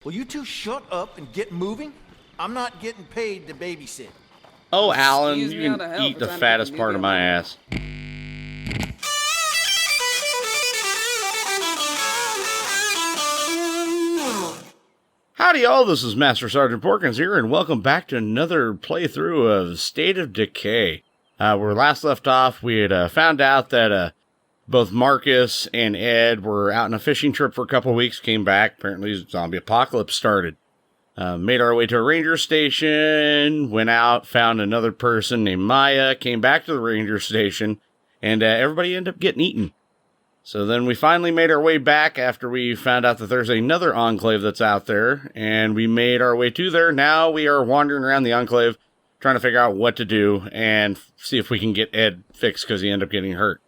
Will you two shut up and get moving? I'm not getting paid to babysit. Oh, Alan, Excuse you me, how can the hell eat for the trying to fattest pick a part of medium my one? ass. Howdy all, this is Master Sergeant Porkins here, and welcome back to another playthrough of State of Decay. Where we last left off, we had found out that both Marcus and Ed were out on a fishing trip for a couple of weeks, came back, apparently zombie apocalypse started. Made our way to a ranger station, went out, found another person named Maya, came back to the ranger station, and everybody ended up getting eaten. So then we finally made our way back after we found out that there's another enclave that's out there, and we made our way to there. Now we are wandering around the enclave, trying to figure out what to do, and see if we can get Ed fixed, because he ended up getting hurt.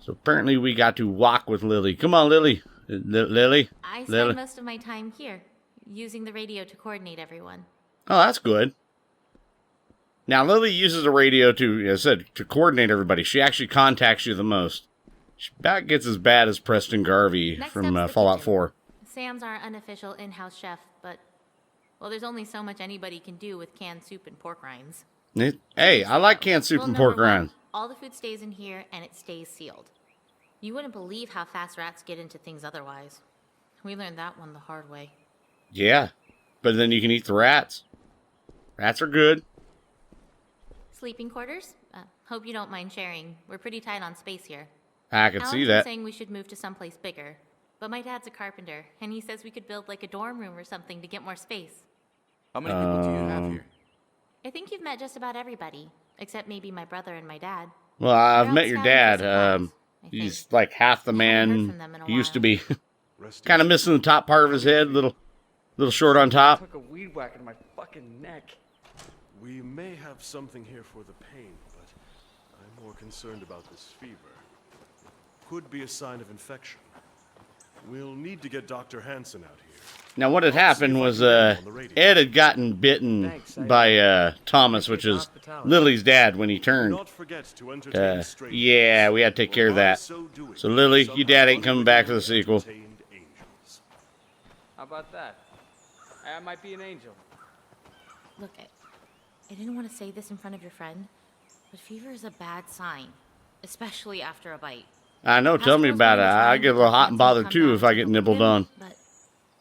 So apparently we got to walk with Lily. Come on, Lily. Lily? I spend Lily. most of my time here, using the radio to coordinate everyone. Oh, that's good. Now, Lily uses the radio to, as I said, to coordinate everybody. She actually contacts you the most. She about gets as bad as Preston Garvey Next from up's the Fallout kitchen. 4. Sam's our unofficial in-house chef, but, well, there's only so much anybody can do with canned soup and pork rinds. Hey, I like canned soup Rule and pork number one, rinds. all the food stays in here, and it stays sealed. You wouldn't believe how fast rats get into things otherwise. We learned that one the hard way. Yeah, but then you can eat the rats. Rats are good. Sleeping quarters? Hope you don't mind sharing. We're pretty tight on space here. I can Alan's see been that. saying we should move to someplace bigger, but my dad's a carpenter, and he says we could build like a dorm room or something to get more space. How many people do you have here? I think you've met just about everybody, except maybe my brother and my dad. Well, I've They're out met your scouting dad. for supplies, I He's think. like half the I haven't heard from man them in a he used to while. be. Kind of missing the top part of his head, little short on top. Took a weed whack in my fucking neck. We may have something here for the pain, but I'm more concerned about this fever. Could be a sign of infection. We'll need to get Dr. Hansen out here. Now, what had happened was Ed had gotten bitten by Thomas, which is Lily's dad, when he Do turned. not forget to entertain strangers. Yeah, we had to take care of For by that. so doing, So, Lily, some your dad have ain't coming back for the unwittingly sequel. entertained angels. How about that? I might be an angel. Look, I didn't want to say this in front of your friend, but fever is a bad sign, especially after a bite. I know, tell me Hospital's about it. going to try I and get a little hot and Hansen will bothered come too back if I to get help nibbled him, on. But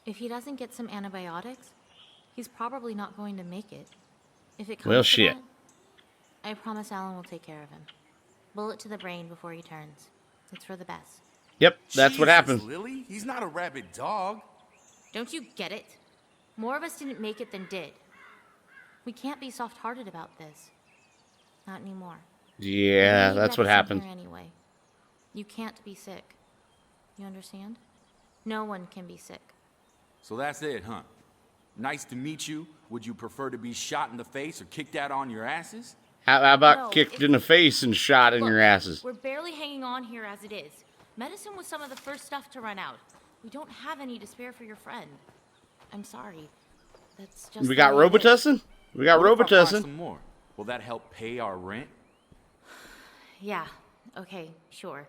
if he doesn't get some antibiotics, he's probably not going to make it. If it comes Well, to shit. that, I promise Alan will take care of him. Bullet to the brain before he turns. It's for the best. Yep, that's what Jesus, happened. Lily? He's not a rabid dog. Don't you get it? More of us didn't make it than did. We can't be soft-hearted about this. Not anymore. Yeah, We need that's what medicine happened. here anyway. You can't be sick. You understand? No one can be sick. So that's it, huh? Nice to meet you. Would you prefer to be shot in the face or kicked out on your asses? How about No, kicked in the face and shot in Look, your asses? We're barely hanging on here as it is. Medicine was some of the first stuff to run out. We don't have any to spare for your friend. I'm sorry. That's just We the got way it is. Robitussin? We got What if I find Robitussin. some more? Will that help pay our rent? Yeah, okay, sure.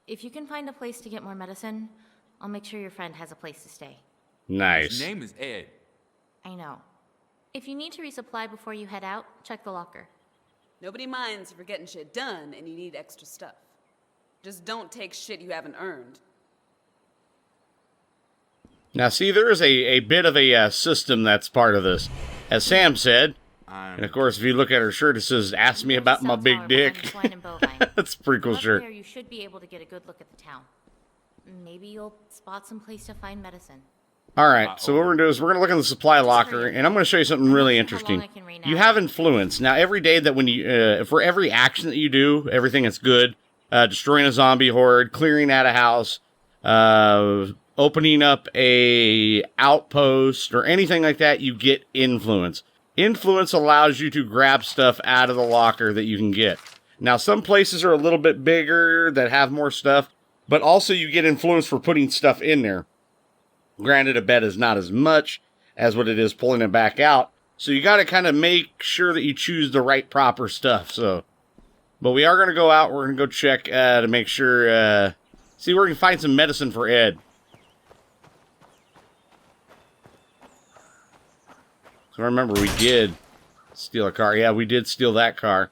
If you can find a place to get more medicine, I'll make sure your friend has a place to stay. His Nice. name is Ed. I know. If you need to resupply before you head out, check the locker. Nobody minds if you're getting shit done and you need extra stuff. Just don't take shit you haven't earned. Now, see, there is a bit of a system that's part of this. As Sam said, and of course, if you look at her shirt, it says, "Ask me about my big dick." That's a pretty cool Up shirt. there, you should be able to get a good look at the town. Maybe you'll spot some place to find medicine. All right, so what we're going to do is we're going to look in the supply locker, and I'm going to show you something really I'm not sure how long interesting. I can read You now. have influence. Now, every day that when you, for every action that you do, everything that's good, destroying a zombie horde, clearing out a house, opening up a outpost, or anything like that, you get influence. Influence allows you to grab stuff out of the locker that you can get. Now, some places are a little bit bigger that have more stuff, but also you get influence for putting stuff in there. Granted, a bet is not as much as what it is pulling it back out. So you got to kind of make sure that you choose the right proper stuff. So, but we are going to go out. We're going to go check to make sure, see where we can find some medicine for Ed. So I remember we did steal a car. Yeah, we did steal that car.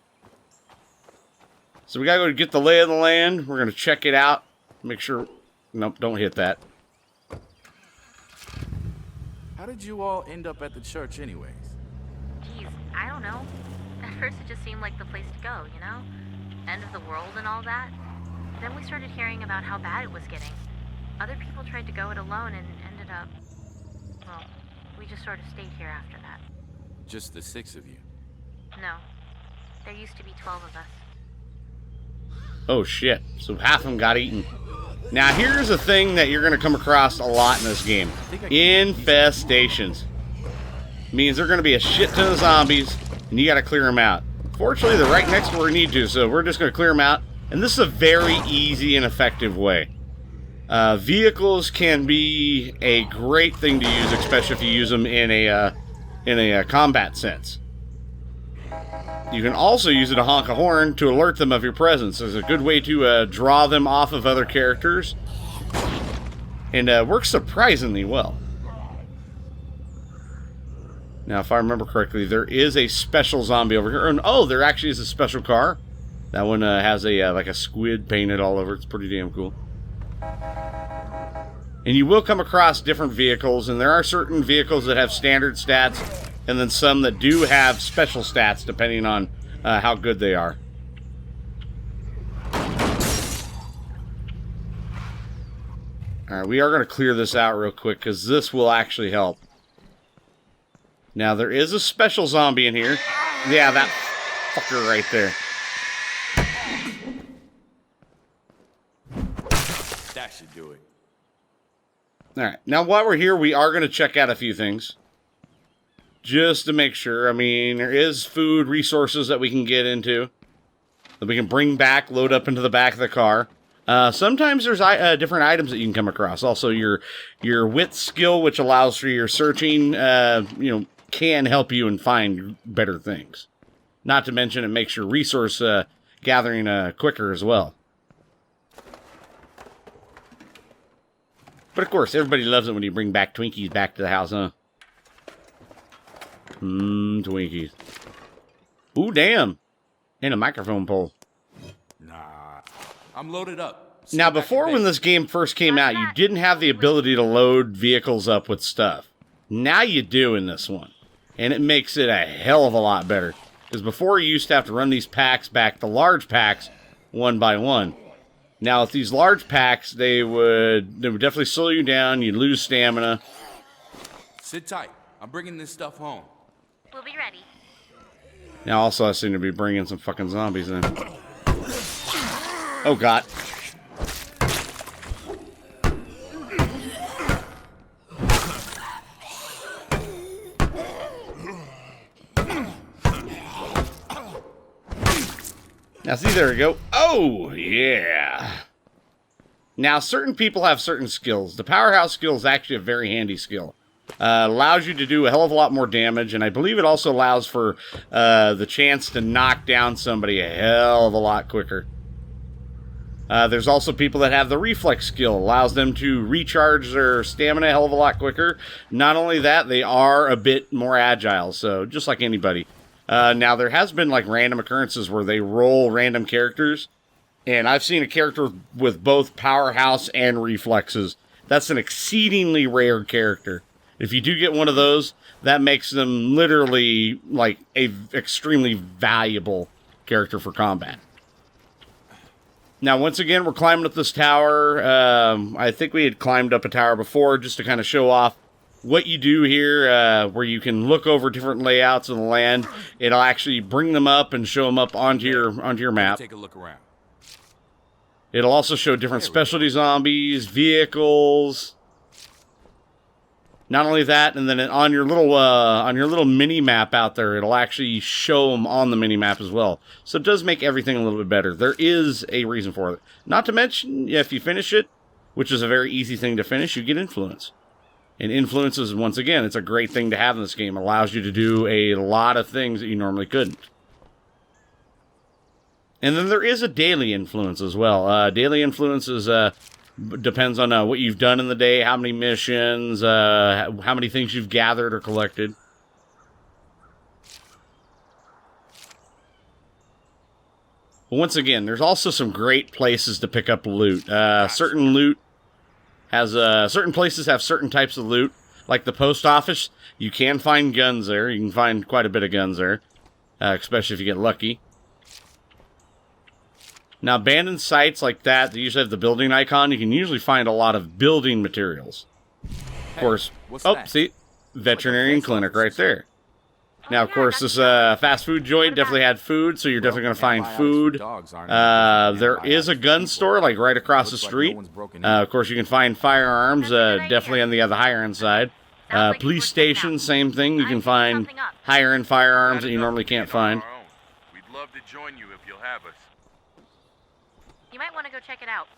So we gotta go get the lay of the land. We're gonna check it out. Make sure... Nope, don't hit that. How did you all end up at the church anyways? Geez, I don't know. At first it just seemed like the place to go, you know? End of the world and all that. Then we started hearing about how bad it was getting. Other people tried to go it alone and ended up... Well, we just sort of stayed here after that. Just the 6 of you. No. There used to be 12 of us. Oh shit, so half of them got eaten. Now here's a thing that you're going to come across a lot in this game. Infestations. Means there are going to be a shit ton of zombies, and you got to clear them out. Fortunately, they're right next to where we need to, so we're just going to clear them out. And this is a very easy and effective way. Vehicles can be a great thing to use, especially if you use them in a combat sense. You can also use it to honk a horn to alert them of your presence. It's a good way to draw them off of other characters. And works surprisingly well. Now, if I remember correctly, there is a special zombie over here. Oh, there actually is a special car. That one has a like a squid painted all over. It's pretty damn cool. And you will come across different vehicles, and there are certain vehicles that have standard stats, and then some that do have special stats, depending on how good they are. Alright, we are going to clear this out real quick, because this will actually help. Now, there is a special zombie in here. Yeah, that fucker right there. That should do it. Alright, now while we're here, we are going to check out a few things. Just to make sure. I mean, there is food, resources that we can get into. That we can bring back, load up into the back of the car. Sometimes there's different items that you can come across. Also, your wit skill, which allows for your searching, can help you and find better things. Not to mention, it makes your resource gathering quicker as well. But of course, everybody loves it when you bring back Twinkies back to the house, huh? Twinkies. Ooh, damn. And a microphone pole. Nah, I'm loaded up. Now, before when this game first came out, you didn't have the ability to load vehicles up with stuff. Now you do in this one. And it makes it a hell of a lot better. Because before you used to have to run these packs back, the large packs, one by one. Now, with these large packs, they would definitely slow you down. You'd lose stamina. Sit tight. I'm bringing this stuff home. We'll be ready. Now, also, I seem to be bringing some fucking zombies in. Oh, God. Now, see, there we go. Oh, yeah. Now, certain people have certain skills. The powerhouse skill is actually a very handy skill. Allows you to do a hell of a lot more damage, and I believe it also allows for the chance to knock down somebody a hell of a lot quicker. There's also people that have the reflex skill. Allows them to recharge their stamina a hell of a lot quicker. Not only that, they are a bit more agile, so just like anybody. Now, there has been like random occurrences where they roll random characters, and I've seen a character with both powerhouse and reflexes. That's an exceedingly rare character. If you do get one of those, that makes them literally like a extremely valuable character for combat. Now, once again, we're climbing up this tower. I think we had climbed up a tower before just to kind of show off what you do here, where you can look over different layouts of the land. It'll actually bring them up and show them up onto your map. Take a look around. It'll also show different specialty zombies, vehicles. Not only that, and then on your little mini map out there, it'll actually show them on the mini map as well. So it does make everything a little bit better. There is a reason for it. Not to mention, if you finish it, which is a very easy thing to finish, you get influence. And influences, once again, it's a great thing to have in this game. It allows you to do a lot of things that you normally couldn't. And then there is a daily influence as well. Daily influence is, depends on what you've done in the day, how many missions, how many things you've gathered or collected. But once again, there's also some great places to pick up loot. Certain loot has certain places have certain types of loot, like the post office. You can find guns there. You can find quite a bit of guns there, especially if you get lucky. Now, abandoned sites like that, they usually have the building icon. You can usually find a lot of building materials. Of course, see, veterinarian clinic right there. Now, of course, this fast food joint definitely had food, so you're definitely going to find food. There is a gun store, like, right across the street. Of course, you can find firearms, definitely on the higher end side. Police station, same thing. You can find higher end firearms that you normally can't find. We'd love to join you if you'll have us. You might want to go check it out.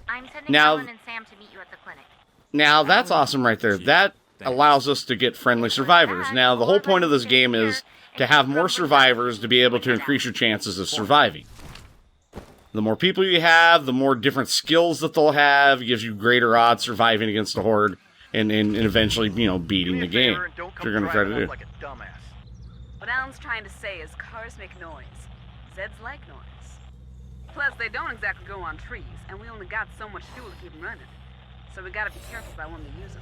I'm sending Now- Ellen and Sam to meet you at the clinic. Now, that's awesome right there. That allows us to get friendly survivors. Now, the whole point of this game is to have more survivors to be able to increase your chances of surviving. The more people you have, the more different skills that they'll have. It gives you greater odds surviving against the horde and eventually, you know, beating the game. Which you're going to try to do. Like a dumbass. What Alan's trying to say is cars make noise. Zeds like noise. Plus, they don't exactly go on trees, and we only got so much fuel to keep them running. So we gotta be careful about when we use them.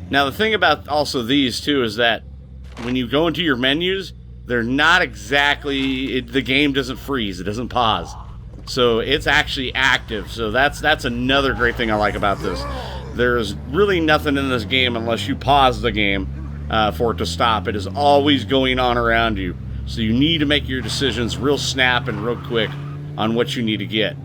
Now, the thing about also these, too, is that when you go into your menus, they're not exactly... the game doesn't freeze. It doesn't pause. So it's actually active. So that's another great thing I like about this. There's really nothing in this game unless you pause the game for it to stop. It is always going on around you. So you need to make your decisions real snap and real quick on what you need to get.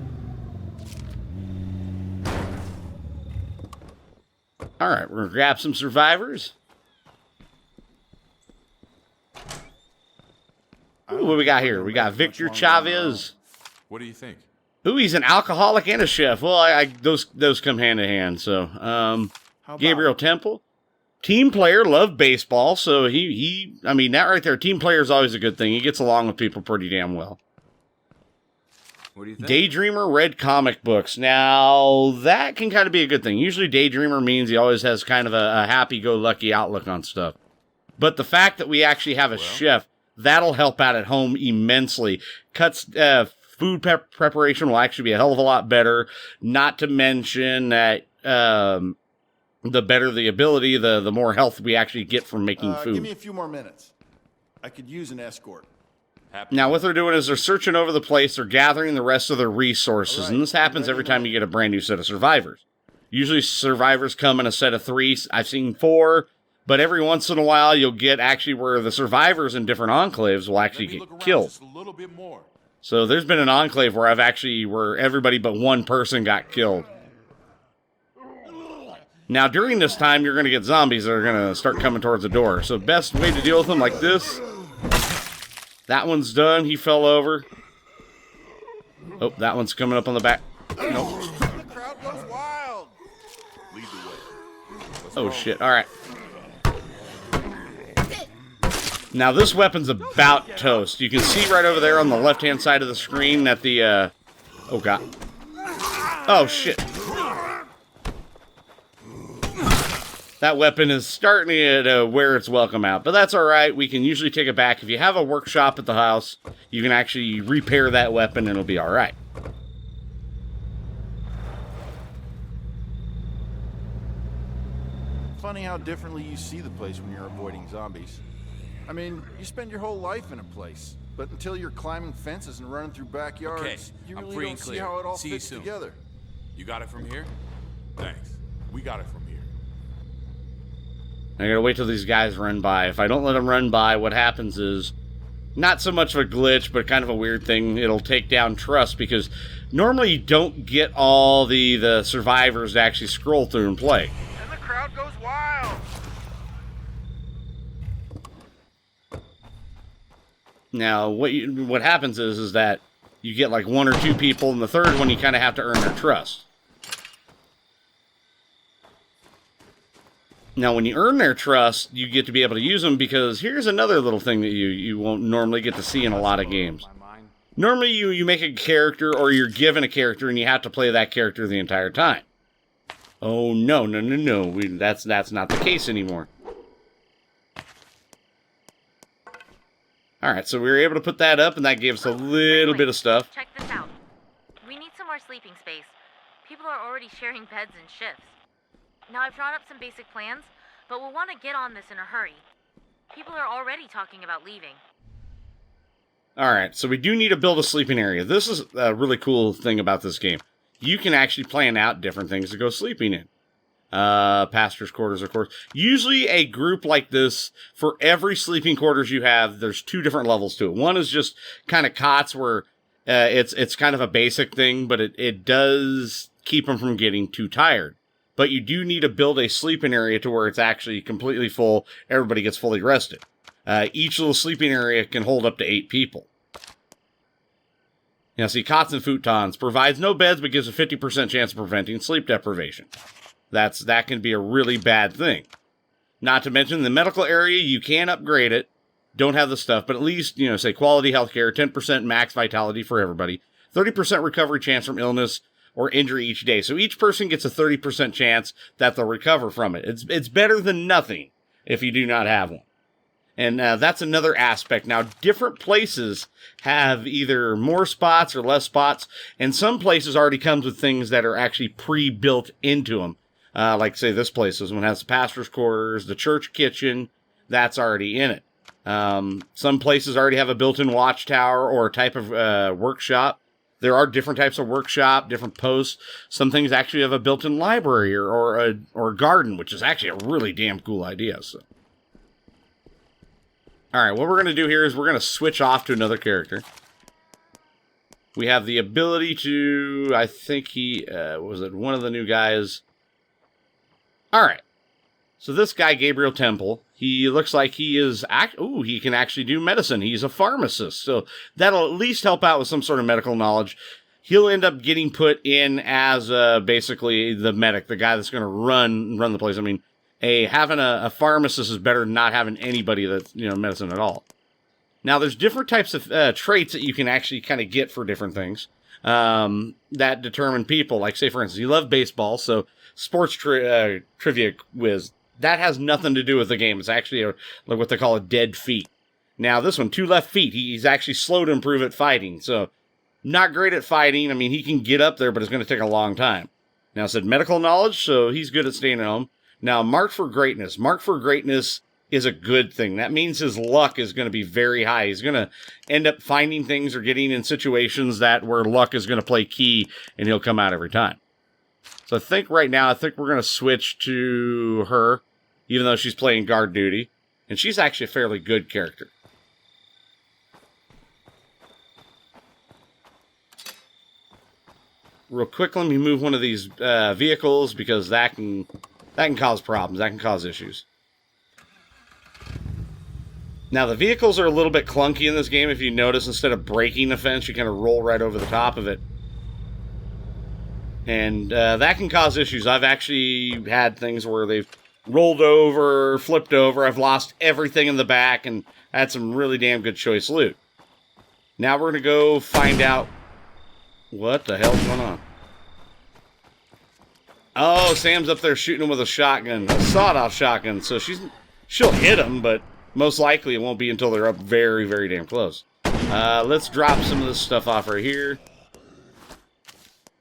Alright, we're going to grab some survivors. Ooh, what do we got here? We got Victor Chavez. What do you think? Ooh, he's an alcoholic and a chef. Well, those come hand in hand. So, Gabriel Temple. Team player, loved baseball, so I mean, that right there, team player is always a good thing. He gets along with people pretty damn well. What do you think? Daydreamer read comic books. Now, that can kind of be a good thing. Usually Daydreamer means he always has kind of a happy-go-lucky outlook on stuff. But the fact that we actually have a chef, that'll help out at home immensely. Food preparation will actually be a hell of a lot better. Not to mention that... the better the ability, the more health we actually get from making food. Give me a few more minutes. I could use an escort. Now, what they're doing is they're searching over the place. They're gathering the rest of their resources. And this happens every time you get a brand new set of survivors. Usually, survivors come in a set of 3. I've seen 4. But every once in a while, you'll get actually where the survivors in different enclaves will actually get killed. Just a little bit more. So there's been an enclave where where everybody but one person got killed. Now, during this time, you're going to get zombies that are going to start coming towards the door. So, best way to deal with them like this. That one's done. He fell over. Oh, that one's coming up on the back. Nope. The crowd goes wild. Lead the way. Oh, shit. All right. Now, this weapon's about toast. You can see right over there on the left-hand side of the screen that the, oh, God. Oh, shit. That weapon is starting to wear its welcome out. But that's alright. We can usually take it back. If you have a workshop at the house, you can actually repair that weapon and it'll be alright. Funny how differently you see the place when you're avoiding zombies. I mean, you spend your whole life in a place, but until you're climbing fences and running through backyards, Okay, you I'm really free don't and see clear. how it all See you fits soon. together. You got it from here? Thanks. We got it from here. I gotta wait till these guys run by. If I don't let them run by, what happens is not so much of a glitch, but kind of a weird thing. It'll take down trust because normally you don't get all the survivors to actually scroll through and play. And the crowd goes wild. Now, what happens is that you get like 1 or 2 people, and the third one you kind of have to earn their trust. Now, when you earn their trust, you get to be able to use them because here's another little thing that you won't normally get to see in a lot of games. Normally, you make a character or you're given a character and you have to play that character the entire time. Oh, no. That's not the case anymore. Alright, so we were able to put that up, and that gave us a little bit of stuff. Check this out. We need some more sleeping space. People are already sharing beds and shifts. Now, I've drawn up some basic plans, but we'll want to get on this in a hurry. People are already talking about leaving. Alright, so we do need to build a sleeping area. This is a really cool thing about this game. You can actually plan out different things to go sleeping in. Pastor's quarters, of course. Usually a group like this, for every sleeping quarters you have, there's 2 different levels to it. One is just kind of cots where it's kind of a basic thing, but it does keep them from getting too tired. But you do need to build a sleeping area to where it's actually completely full, everybody gets fully rested. Each little sleeping area can hold up to 8 people. Now, see, cots and futons provides no beds, but gives a 50% chance of preventing sleep deprivation. That can be a really bad thing. Not to mention, the medical area, you can upgrade it. Don't have the stuff, but at least, say quality healthcare, 10% max vitality for everybody, 30% recovery chance from illness or injury each day. So each person gets a 30% chance that they'll recover from it. It's better than nothing if you do not have one. And that's another aspect. Now, different places have either more spots or less spots, and some places already comes with things that are actually pre-built into them. Like, say, this place has the pastor's quarters, the church kitchen, that's already in it. Some places already have a built-in watchtower or a type of workshop. There are different types of workshop, different posts. Some things actually have a built-in library or a garden, which is actually a really damn cool idea. So. Alright, what we're going to do here is we're going to switch off to another character. We have the ability to, I think one of the new guys. Alright, so this guy, Gabriel Temple, he looks like he is, he can actually do medicine. He's a pharmacist, so that'll at least help out with some sort of medical knowledge. He'll end up getting put in as basically the medic, the guy that's going to run the place. I mean, having a pharmacist is better than not having anybody that's, medicine at all. Now, there's different types of traits that you can actually kind of get for different things that determine people. Like, say, for instance, you love baseball, so sports trivia quiz, that has nothing to do with the game. It's actually what they call a dead feat. Now, this one, 2 left feet, he's actually slow to improve at fighting, so not great at fighting. I mean, he can get up there, but it's going to take a long time. Now, it said medical knowledge, so he's good at staying at home. Now, marked for greatness. Marked for greatness is a good thing. That means his luck is going to be very high. He's going to end up finding things or getting in situations where luck is going to play key, and he'll come out every time. So I think right now, we're going to switch to her, even though she's playing guard duty. And she's actually a fairly good character. Real quick, let me move one of these vehicles, because that can cause problems. That can cause issues. Now, the vehicles are a little bit clunky in this game. If you notice, instead of breaking the fence, you kind of roll right over the top of it. And that can cause issues. I've actually had things where they've rolled over, flipped over. I've lost everything in the back and had some really damn good choice loot. Now we're going to go find out what the hell's going on. Oh, Sam's up there shooting him with a shotgun, a sawed-off shotgun. So she'll hit him, but most likely it won't be until they're up very, very damn close. Let's drop some of this stuff off right here.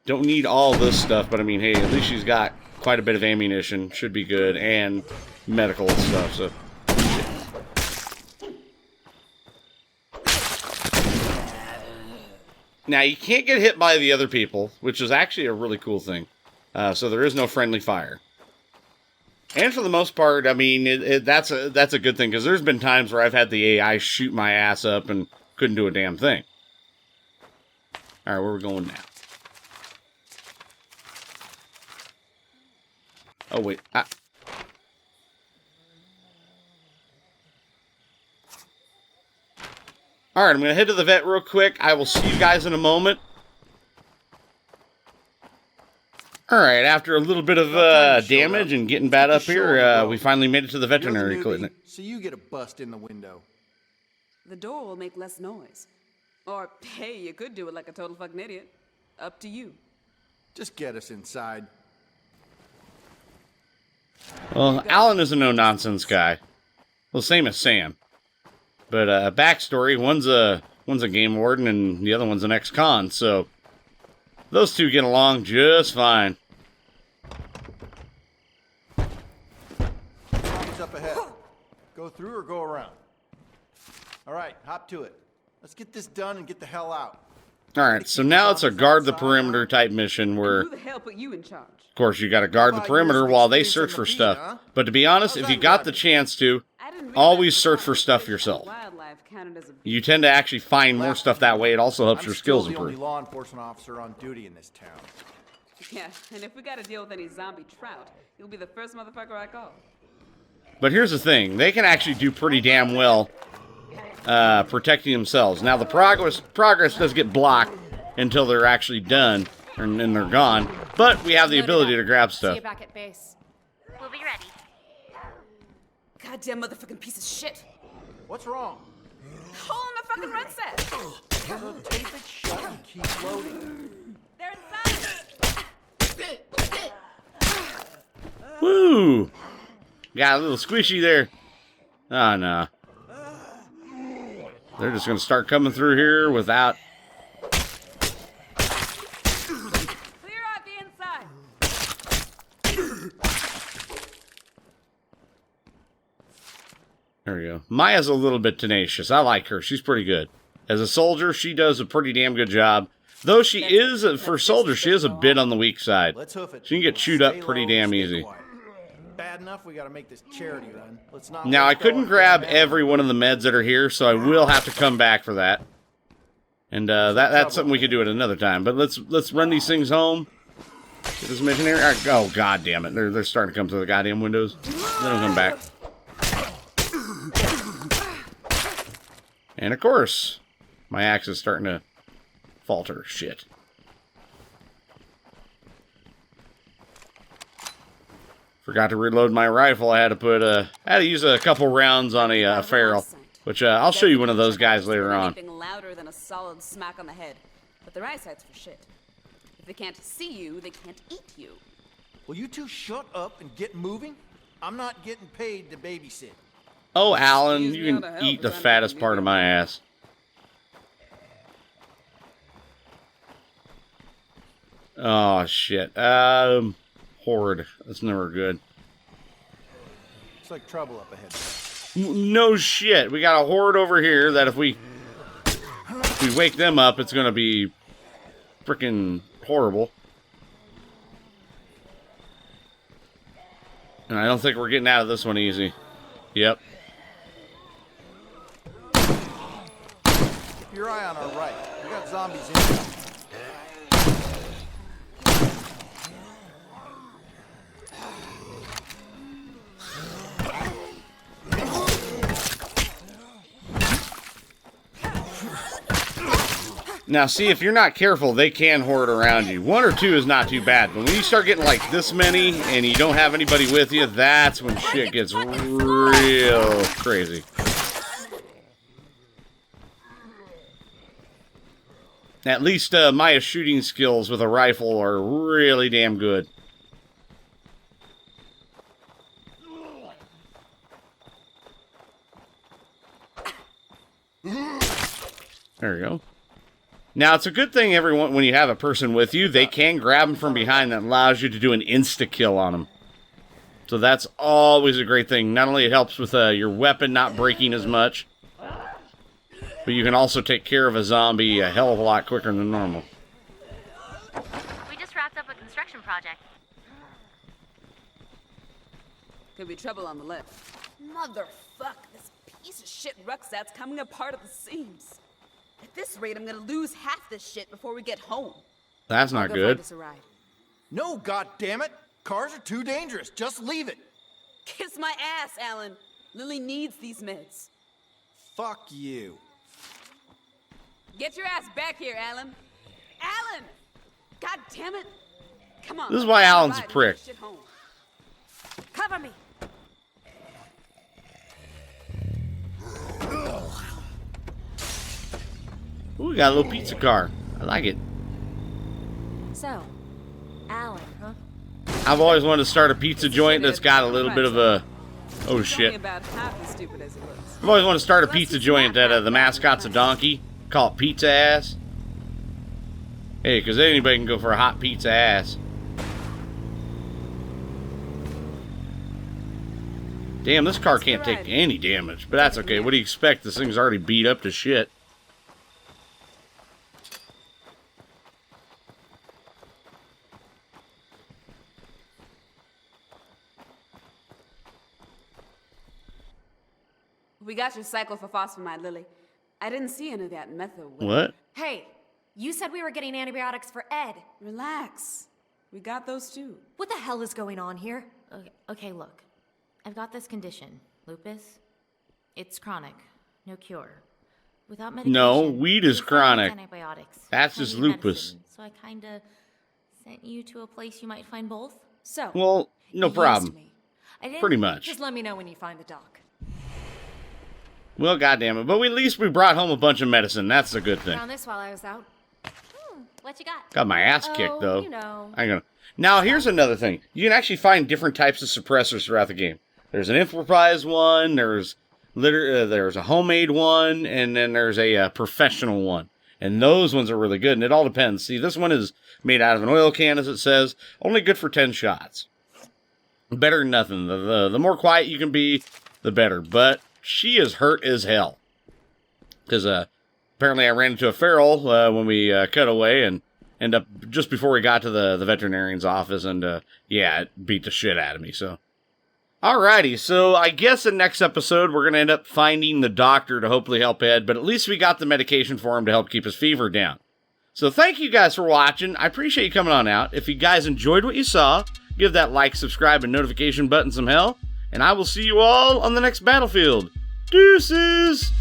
Don't need all this stuff, but I mean, hey, at least she's got quite a bit of ammunition. Should be good, and medical stuff, so. Now, you can't get hit by the other people, which is actually a really cool thing. So there is no friendly fire. And for the most part, I mean, that's a good thing, because there's been times where I've had the AI shoot my ass up and couldn't do a damn thing. Alright, where are we going now? Oh, wait. Alright, I'm going to head to the vet real quick. I will see you guys in a moment. Alright, after a little bit of damage and getting bad up here, we finally made it to the veterinary clinic. So you get a bust in the window. The door will make less noise. Or, hey, you could do it like a total fucking idiot. Up to you. Just get us inside. Well, Alan is a no-nonsense guy. Well, same as Sam. But backstory, one's a game warden and the other one's an ex-con, so those two get along just fine. Zombies up ahead. Go through or go around? All right, hop to it. Let's get this done and get the hell out. Alright, so now it's a guard the perimeter type mission where, Who the hell put you in charge? of course, you gotta guard the perimeter while they search for stuff. But to be honest, if you got the chance to, always search for stuff yourself. Wildlife counted as a You tend to actually find more stuff that way. It also helps your skills I'm still the improve. only law enforcement officer on duty in this town. Yeah, and if we gotta deal with any zombie trout, you'll be the first motherfucker I call. But here's the thing. They can actually do pretty damn well protecting themselves. Now, the progress does get blocked until they're actually done, and then they're gone. But we have the ability to grab See stuff. you back at base. We'll be ready. Goddamn motherfucking piece of shit. What's wrong? Hole in my fucking run set. So tape it shut and keep loading. They're inside. Woo! Got a little squishy there. Oh, no. They're just going to start coming through here without... Clear out the inside. There we go. Maya's a little bit tenacious. I like her. She's pretty good. As a soldier, she does a pretty damn good job. Though she is, for a soldier, she is a bit on the weak side. Let's hoof it. She can get chewed up Stay pretty low, damn stay easy. quiet. Bad enough, we gotta make this charity run. Let's not. Now, I let go couldn't and grab down. every one of the meds that are here, so I will have to come back for that. And that's something we could do at another time. But let's run these things home. Get this mission here. Oh, god damn it. They're starting to come through the goddamn windows. Then I'll come back. And of course, my axe is starting to falter. Shit. Forgot to reload my rifle. I had to use a couple rounds on a feral, which I'll show you one of those guys later on. Anything louder than a solid smack on the head, but their eyesight's for shit. If they can't see you, they can't eat you. Will you two shut up and get moving? I'm not getting paid to babysit. Oh, Alan, Excuse you me, how can the hell eat the does that fattest make me part of feel? my ass. Oh shit. Horde. That's never good. Looks like trouble up ahead. No shit. We got a horde over here that if we wake them up, it's gonna be freaking horrible. And I don't think we're getting out of this one easy. Yep. Keep your eye on our right. We got zombies in. Now, see, if you're not careful, they can horde around you. 1 or 2 is not too bad, but when you start getting like this many and you don't have anybody with you, that's when shit gets real crazy. At least Maya's shooting skills with a rifle are really damn good. There we go. Now, it's a good thing everyone when you have a person with you, they can grab them from behind. That allows you to do an insta-kill on them. So that's always a great thing. Not only it helps with your weapon not breaking as much, but you can also take care of a zombie a hell of a lot quicker than normal. We just wrapped up a construction project. Could be trouble on the left. Motherfuck, this piece of shit rucksack's coming apart at the seams. At this rate, I'm gonna lose half this shit before we get home. That's I'll not go good. find us a ride. No, goddammit! Cars are too dangerous. Just leave it. Kiss my ass, Alan. Lily needs these meds. Fuck you. Get your ass back here, Alan. Alan! God damn it! Come on. This is let's why get a Alan's a ride and prick. get shit home. Cover me. Ooh, we got a little pizza car. I like it. So, Alan, huh? I've always wanted to start a pizza joint that's got a little bit of a... Oh, He's only shit. about half as stupid as he looks. I've always wanted to start a pizza joint that the mascot's a donkey. Call it Pizza Ass. Hey, because anybody can go for a hot pizza ass. Damn, this car can't take any damage, but that's okay. What do you expect? This thing's already beat up to shit. We got your cyclophosphamide, Lily. I didn't see any of that methyl. What? Hey, you said we were getting antibiotics for Ed. Relax. We got those too. What the hell is going on here? Okay, look. I've got this condition, lupus. It's chronic, no cure. Without medication. No, weed is chronic. Antibiotics. That's Plenty just of lupus. medicine. So I kinda sent you to a place you might find both. So, Well, no you problem. used me. I didn't. Pretty much. Just let me know when you find the doc. Well, goddamn it. But at least we brought home a bunch of medicine. That's a good thing. Found this while I was out. What you got? Got my ass kicked, though. You know. I'm gonna. Now, here's another thing. You can actually find different types of suppressors throughout the game. There's an improvised one, there's a homemade one, and then there's a professional one. And those ones are really good, and it all depends. See, this one is made out of an oil can, as it says. Only good for 10 shots. Better than nothing. The more quiet you can be, the better. But she is hurt as hell. Because apparently I ran into a feral when we cut away, and ended up just before we got to the veterinarian's office, and yeah, it beat the shit out of me, so. Alrighty, so I guess in next episode we're going to end up finding the doctor to hopefully help Ed, but at least we got the medication for him to help keep his fever down. So thank you guys for watching. I appreciate you coming on out. If you guys enjoyed what you saw, give that like, subscribe, and notification button some hell, and I will see you all on the next battlefield. Deuces!